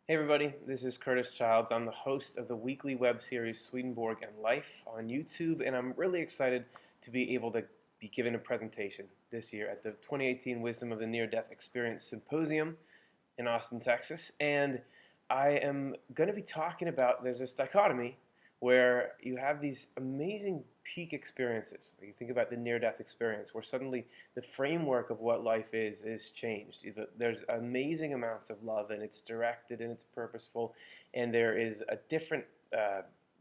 Hey everybody, this is Curtis Childs. I'm the host of the weekly web series Swedenborg and Life on YouTube, and I'm really excited to be able to be giving a presentation this year at the 2018 Wisdom of the Near Death Experience Symposium in Austin, Texas. And I am going to be talking about there's this dichotomy where you have these amazing peak experiences. You think about the near-death experience, where suddenly the framework of what life is changed. There's amazing amounts of love, and it's directed and it's purposeful, and there is a different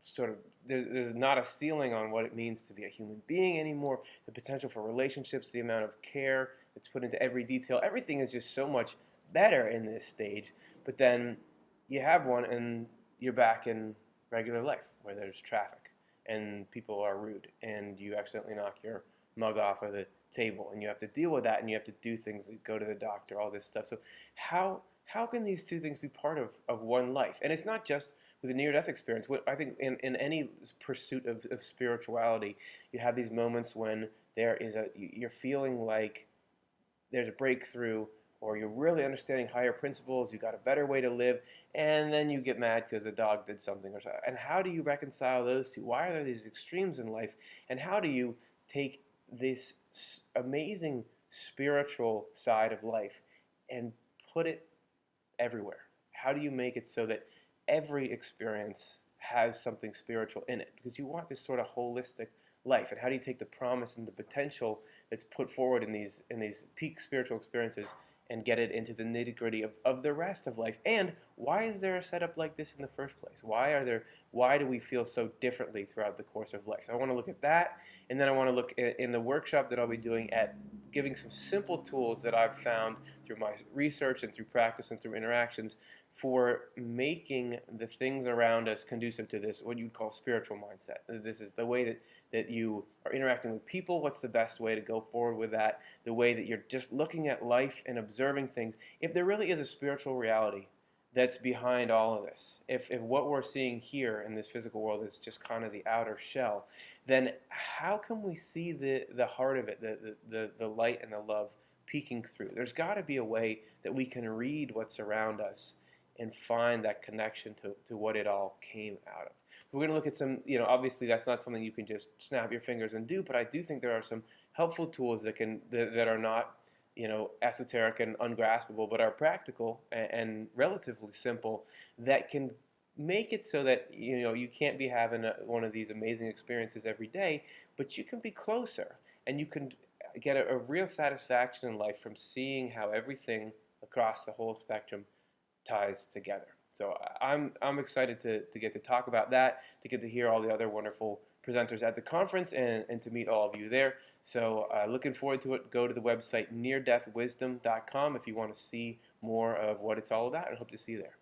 sort of there's not a ceiling on what it means to be a human being anymore. The potential for relationships, the amount of care that's put into every detail, everything is just so much better in this stage. But then you have one, and you're back in regular life where there's traffic and people are rude and you accidentally knock your mug off of the table and you have to deal with that and you have to do things like go to the doctor, all this stuff. So how can these two things be part of one life? And it's not just with a near-death experience. What I think in any pursuit of spirituality, you have these moments when you're feeling like there's a breakthrough, or you're really understanding higher principles, you got a better way to live, and then you get mad because the dog did something or something. And how do you reconcile those two? Why are there these extremes in life? And how do you take this amazing spiritual side of life and put it everywhere? How do you make it so that every experience has something spiritual in it? Because you want this sort of holistic life. And how do you take the promise and the potential that's put forward in these peak spiritual experiences and get it into the nitty-gritty of the rest of life? And why is there a setup like this in the first place? Why do we feel so differently throughout the course of life? So I want to look at that, and then I want to look in the workshop that I'll be doing at giving some simple tools that I've found through my research and through practice and through interactions for making the things around us conducive to this, what you'd call spiritual mindset. This is the way that you are interacting with people. What's the best way to go forward with that? The way that you're just looking at life and observing things. If there really is a spiritual reality that's behind all of this, if what we're seeing here in this physical world is just kind of the outer shell, then how can we see the heart of it, the light and the love peeking through? There's got to be a way that we can read what's around us and find that connection to what it all came out of. We're going to look at some, obviously that's not something you can just snap your fingers and do, but I do think there are some helpful tools that are not, esoteric and ungraspable, but are practical and relatively simple, that can make it so that, you can't be having one of these amazing experiences every day, but you can be closer and you can get a real satisfaction in life from seeing how everything across the whole spectrum ties together. So I'm excited to get to talk about that, to get to hear all the other wonderful presenters at the conference, and to meet all of you there. So looking forward to it. Go to the website neardeathwisdom.com if you want to see more of what it's all about, and hope to see you there.